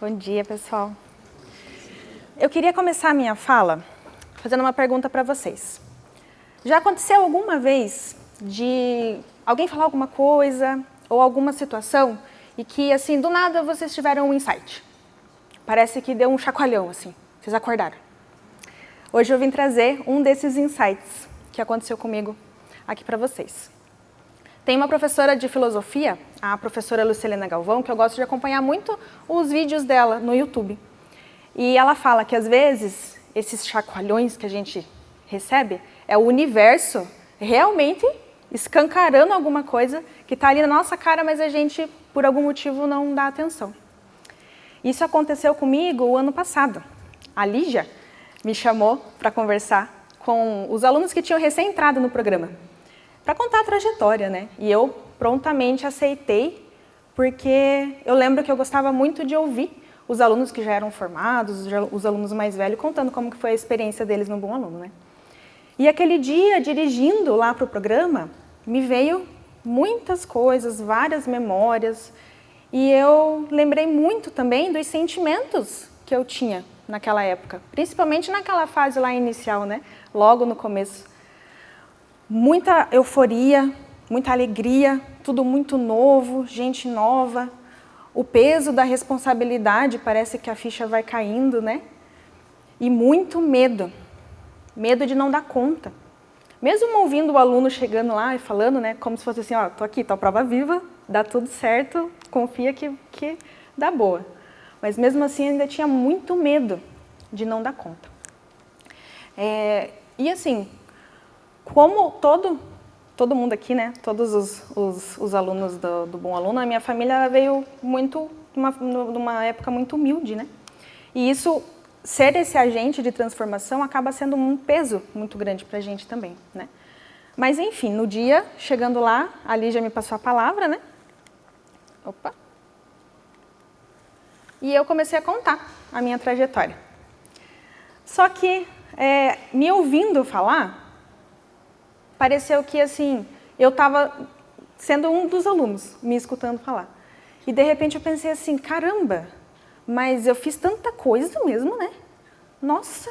Bom dia, pessoal. Eu queria começar a minha fala fazendo uma pergunta para vocês. Já aconteceu alguma vez de alguém falar alguma coisa ou alguma situação e que, assim, do nada vocês tiveram um insight? Parece que deu um chacoalhão, assim, vocês acordaram. Hoje eu vim trazer um desses insights que aconteceu comigo aqui para vocês. Tem uma professora de filosofia, a professora Lucilena Galvão, que eu gosto de acompanhar muito os vídeos dela no YouTube. E ela fala que, às vezes, esses chacoalhões que a gente recebe é o universo realmente escancarando alguma coisa que está ali na nossa cara, mas a gente, por algum motivo, não dá atenção. Isso aconteceu comigo o ano passado. A Lígia me chamou para conversar com os alunos que tinham recém entrado no programa, para contar a trajetória, né? E eu prontamente aceitei, porque eu lembro que eu gostava muito de ouvir os alunos que já eram formados, os alunos mais velhos, contando como que foi a experiência deles no Bom Aluno, né? E aquele dia, dirigindo lá para o programa, me veio muitas coisas, várias memórias, e eu lembrei muito também dos sentimentos que eu tinha naquela época, principalmente naquela fase lá inicial, né? Logo no começo. Muita euforia, muita alegria, tudo muito novo, gente nova. O peso da responsabilidade, parece que a ficha vai caindo, né? E muito medo. Medo de não dar conta. Mesmo ouvindo o aluno chegando lá e falando, né, como se fosse assim, ó, tô aqui, tô a prova viva, dá tudo certo, confia que dá boa. Mas mesmo assim ainda tinha muito medo de não dar conta. E assim, como todo mundo aqui, né, todos os alunos do Bom Aluno, a minha família veio muito numa época muito humilde, né? E isso, ser esse agente de transformação acaba sendo um peso muito grande para a gente também, né? Mas enfim, no dia, chegando lá, a Lígia me passou a palavra, né? Opa! E eu comecei a contar a minha trajetória. Só que, me ouvindo falar, pareceu que, assim, eu estava sendo um dos alunos, me escutando falar. E, de repente, eu pensei assim, caramba, mas eu fiz tanta coisa mesmo, né? Nossa,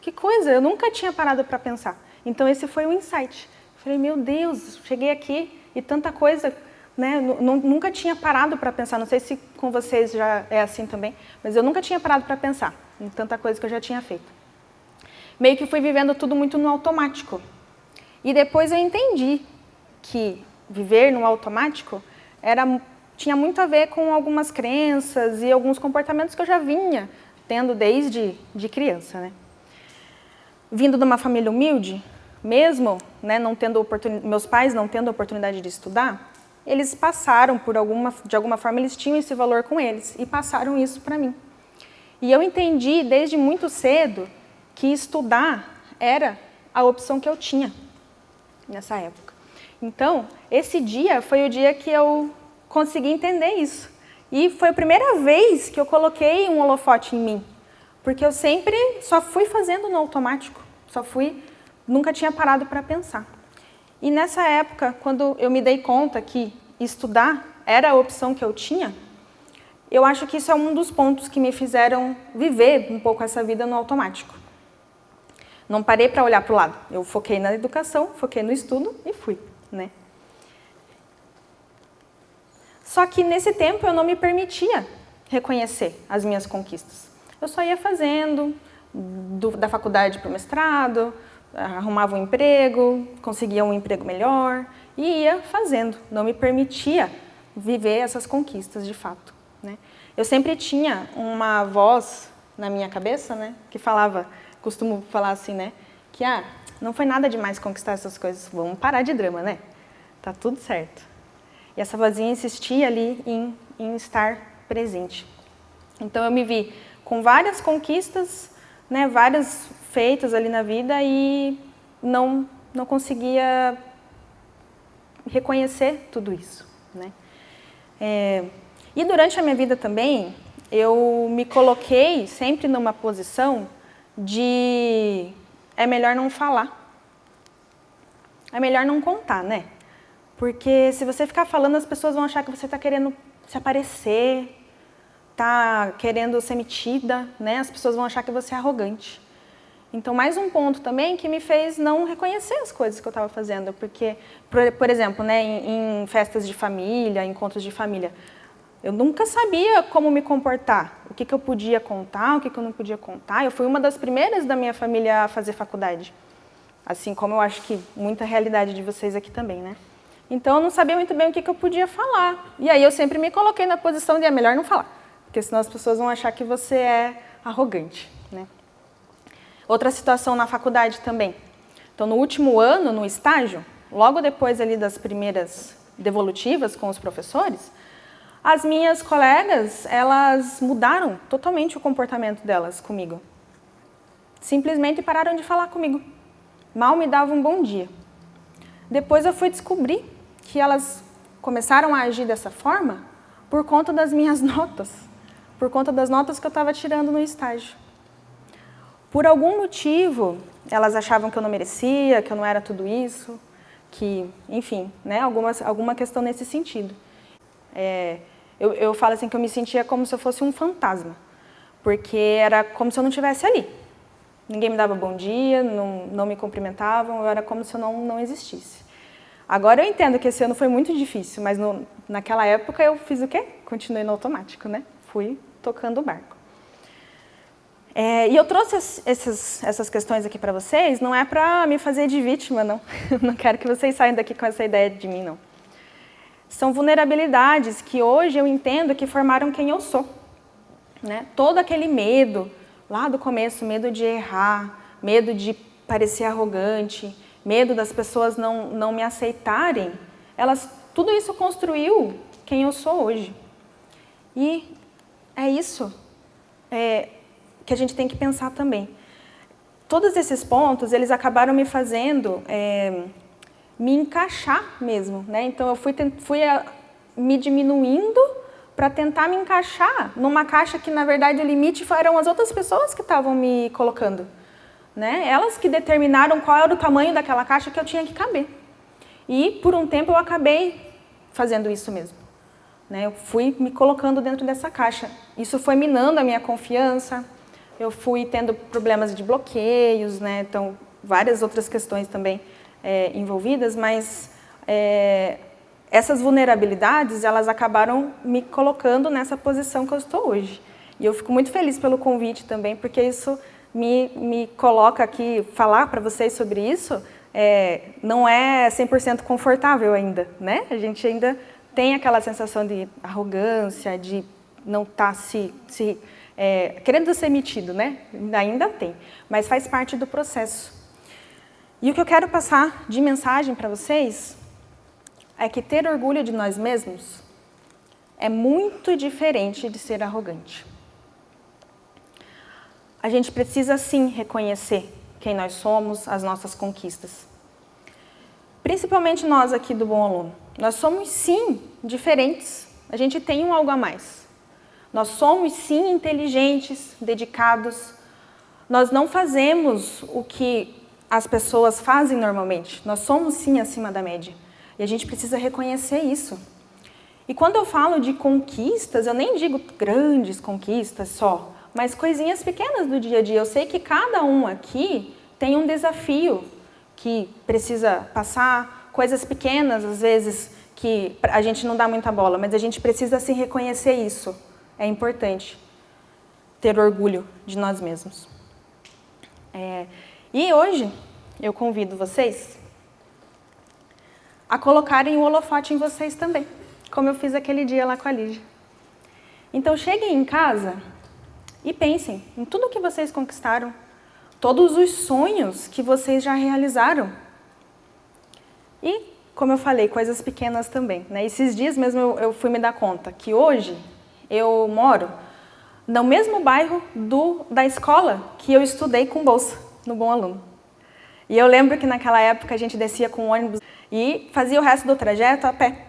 que coisa, eu nunca tinha parado para pensar. Então, esse foi o insight. Falei, meu Deus, cheguei aqui e tanta coisa, né? Nunca tinha parado para pensar. Não sei se com vocês já é assim também, mas eu nunca tinha parado para pensar em tanta coisa que eu já tinha feito. Meio que fui vivendo tudo muito no automático. E depois eu entendi que viver no automático tinha muito a ver com algumas crenças e alguns comportamentos que eu já vinha tendo desde criança, né? Vindo de uma família humilde, mesmo, né, meus pais não tendo oportunidade de estudar, eles passaram de alguma forma, eles tinham esse valor com eles e passaram isso para mim. E eu entendi desde muito cedo que estudar era a opção que eu tinha nessa época. Então, esse dia foi o dia que eu consegui entender isso. E foi a primeira vez que eu coloquei um holofote em mim. Porque eu sempre só fui fazendo no automático. Nunca tinha parado para pensar. E nessa época, quando eu me dei conta que estudar era a opção que eu tinha, eu acho que isso é um dos pontos que me fizeram viver um pouco essa vida no automático. Não parei para olhar para o lado. Eu foquei na educação, foquei no estudo e fui, né? Só que nesse tempo eu não me permitia reconhecer as minhas conquistas. Eu só ia fazendo, da faculdade para o mestrado, arrumava um emprego, conseguia um emprego melhor e ia fazendo. Não me permitia viver essas conquistas de fato, né? Eu sempre tinha uma voz na minha cabeça, né, que costumo falar assim, né, que não foi nada demais conquistar essas coisas, vamos parar de drama, né? Tá tudo certo. E essa vozinha insistia ali em estar presente. Então eu me vi com várias conquistas, né, várias feitas ali na vida e não conseguia reconhecer tudo isso, né? E durante a minha vida também, eu me coloquei sempre numa posição de é melhor não falar. É melhor não contar, né? Porque se você ficar falando, as pessoas vão achar que você está querendo se aparecer, está querendo ser metida, né? As pessoas vão achar que você é arrogante. Então, mais um ponto também que me fez não reconhecer as coisas que eu estava fazendo, porque, por exemplo, né, em festas de família, encontros de família, eu nunca sabia como me comportar, o que eu podia contar, o que eu não podia contar. Eu fui uma das primeiras da minha família a fazer faculdade, assim como eu acho que muita realidade de vocês aqui também, né? Então, eu não sabia muito bem o que eu podia falar. E aí, eu sempre me coloquei na posição de é melhor não falar, porque senão as pessoas vão achar que você é arrogante, né? Outra situação na faculdade também. Então, no último ano, no estágio, logo depois ali das primeiras devolutivas com os professores, as minhas colegas, elas mudaram totalmente o comportamento delas comigo. Simplesmente pararam de falar comigo. Mal me davam um bom dia. Depois eu fui descobrir que elas começaram a agir dessa forma por conta das minhas notas, por conta das notas que eu estava tirando no estágio. Por algum motivo, elas achavam que eu não merecia, que eu não era tudo isso, que, enfim, né, alguma questão nesse sentido. Eu falo assim que eu me sentia como se eu fosse um fantasma, porque era como se eu não estivesse ali. Ninguém me dava bom dia, não me cumprimentavam, eu era como se eu não existisse. Agora eu entendo que esse ano foi muito difícil, mas naquela época eu fiz o quê? Continuei no automático, né? Fui tocando o barco. E eu trouxe essas questões aqui para vocês, não é para me fazer de vítima, não. Não quero que vocês saiam daqui com essa ideia de mim, não. São vulnerabilidades que hoje eu entendo que formaram quem eu sou, né? Todo aquele medo, lá do começo, medo de errar, medo de parecer arrogante, medo das pessoas não me aceitarem, tudo isso construiu quem eu sou hoje. E é isso que a gente tem que pensar também. Todos esses pontos, eles acabaram me fazendo me encaixar mesmo, né? Então, eu fui me diminuindo para tentar me encaixar numa caixa que, na verdade, o limite eram as outras pessoas que estavam me colocando, né? Elas que determinaram qual era o tamanho daquela caixa que eu tinha que caber. E, por um tempo, eu acabei fazendo isso mesmo, né? Eu fui me colocando dentro dessa caixa. Isso foi minando a minha confiança. Eu fui tendo problemas de bloqueios, né? Então, várias outras questões também envolvidas, mas essas vulnerabilidades, elas acabaram me colocando nessa posição que eu estou hoje. E eu fico muito feliz pelo convite também, porque isso me coloca aqui, falar para vocês sobre isso, não é 100% confortável ainda, né? A gente ainda tem aquela sensação de arrogância, de não estar querendo ser metido, né? Ainda tem, mas faz parte do processo. E o que eu quero passar de mensagem para vocês é que ter orgulho de nós mesmos é muito diferente de ser arrogante. A gente precisa, sim, reconhecer quem nós somos, as nossas conquistas. Principalmente nós aqui do Bom Aluno. Nós somos, sim, diferentes. A gente tem um algo a mais. Nós somos, sim, inteligentes, dedicados. Nós não fazemos o que as pessoas fazem normalmente. Nós somos, sim, acima da média. E a gente precisa reconhecer isso. E quando eu falo de conquistas, eu nem digo grandes conquistas só, mas coisinhas pequenas do dia a dia. Eu sei que cada um aqui tem um desafio que precisa passar, coisas pequenas, às vezes, que a gente não dá muita bola, mas a gente precisa, sim, reconhecer isso. É importante ter orgulho de nós mesmos. E hoje, eu convido vocês a colocarem o holofote em vocês também, como eu fiz aquele dia lá com a Lígia. Então, cheguem em casa e pensem em tudo que vocês conquistaram, todos os sonhos que vocês já realizaram. E, como eu falei, coisas pequenas também, né? Esses dias mesmo eu fui me dar conta que hoje eu moro no mesmo bairro da escola que eu estudei com bolsa, no Bom Aluno. E eu lembro que naquela época a gente descia com ônibus e fazia o resto do trajeto a pé.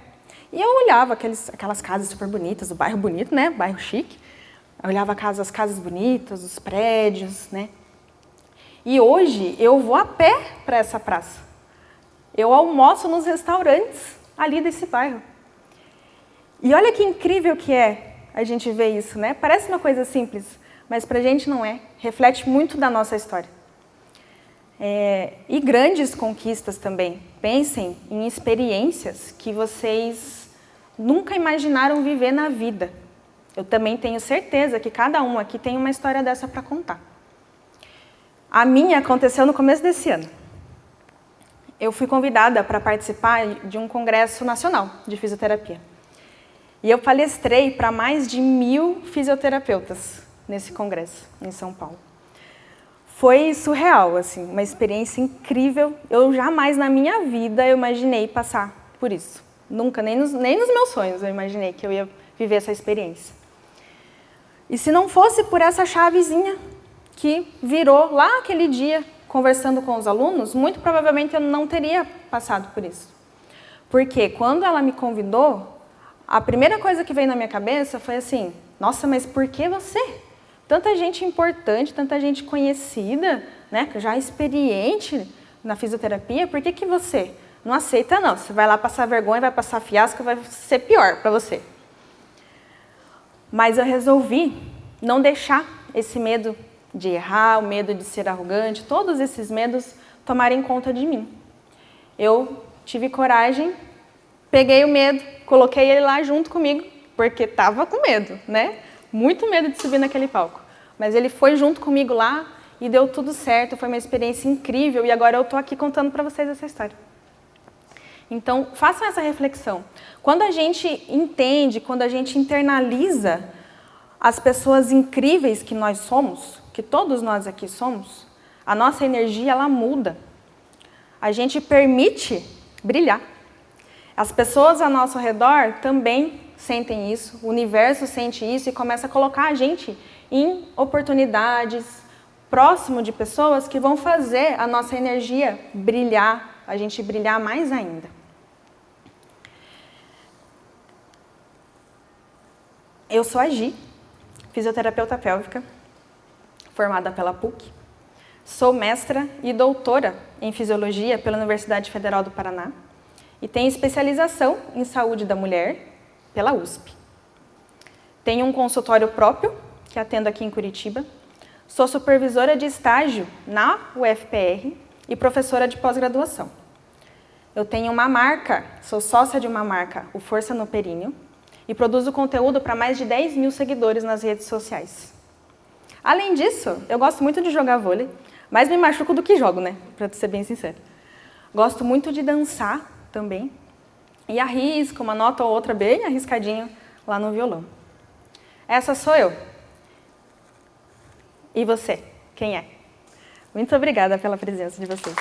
E eu olhava aquelas casas super bonitas, o bairro bonito, né? Bairro chique. Eu olhava as casas bonitas, os prédios, né? E hoje eu vou a pé para essa praça. Eu almoço nos restaurantes ali desse bairro. E olha que incrível que é a gente vê isso, né? Parece uma coisa simples, mas para a gente não é. Reflete muito da nossa história. E grandes conquistas também. Pensem em experiências que vocês nunca imaginaram viver na vida. Eu também tenho certeza que cada um aqui tem uma história dessa para contar. A minha aconteceu no começo desse ano. Eu fui convidada para participar de um congresso nacional de fisioterapia. E eu palestrei para mais de 1000 fisioterapeutas nesse congresso, em São Paulo. Foi surreal, assim, uma experiência incrível. Eu jamais na minha vida eu imaginei passar por isso. Nunca, nem nos meus sonhos eu imaginei que eu ia viver essa experiência. E se não fosse por essa chavezinha que virou lá aquele dia, conversando com os alunos, muito provavelmente eu não teria passado por isso. Porque quando ela me convidou, a primeira coisa que veio na minha cabeça foi assim, nossa, mas por que você? Tanta gente importante, tanta gente conhecida, né, já experiente na fisioterapia, por que você não aceita não? Você vai lá passar vergonha, vai passar fiasco, vai ser pior para você. Mas eu resolvi não deixar esse medo de errar, o medo de ser arrogante, todos esses medos tomarem conta de mim. Eu tive coragem, peguei o medo, coloquei ele lá junto comigo, porque estava com medo, né? Muito medo de subir naquele palco. Mas ele foi junto comigo lá e deu tudo certo, foi uma experiência incrível e agora eu estou aqui contando para vocês essa história. Então, façam essa reflexão. Quando a gente entende, quando a gente internaliza as pessoas incríveis que nós somos, que todos nós aqui somos, a nossa energia ela muda. A gente permite brilhar. As pessoas ao nosso redor também sentem isso, o universo sente isso e começa a colocar a gente em oportunidades, próximo de pessoas que vão fazer a nossa energia brilhar, a gente brilhar mais ainda. Eu sou a Gi, fisioterapeuta pélvica, formada pela PUC. Sou mestra e doutora em fisiologia pela Universidade Federal do Paraná e tenho especialização em saúde da mulher pela USP. Tenho um consultório próprio, que atendo aqui em Curitiba. Sou supervisora de estágio na UFPR e professora de pós-graduação. Eu tenho uma marca, sou sócia de uma marca, o Força no Períneo, e produzo conteúdo para mais de 10 mil seguidores nas redes sociais. Além disso, eu gosto muito de jogar vôlei, mais me machuco do que jogo, né? Para ser bem sincero. Gosto muito de dançar também e arrisco uma nota ou outra bem arriscadinho lá no violão. Essa sou eu. E você? Quem é? Muito obrigada pela presença de vocês.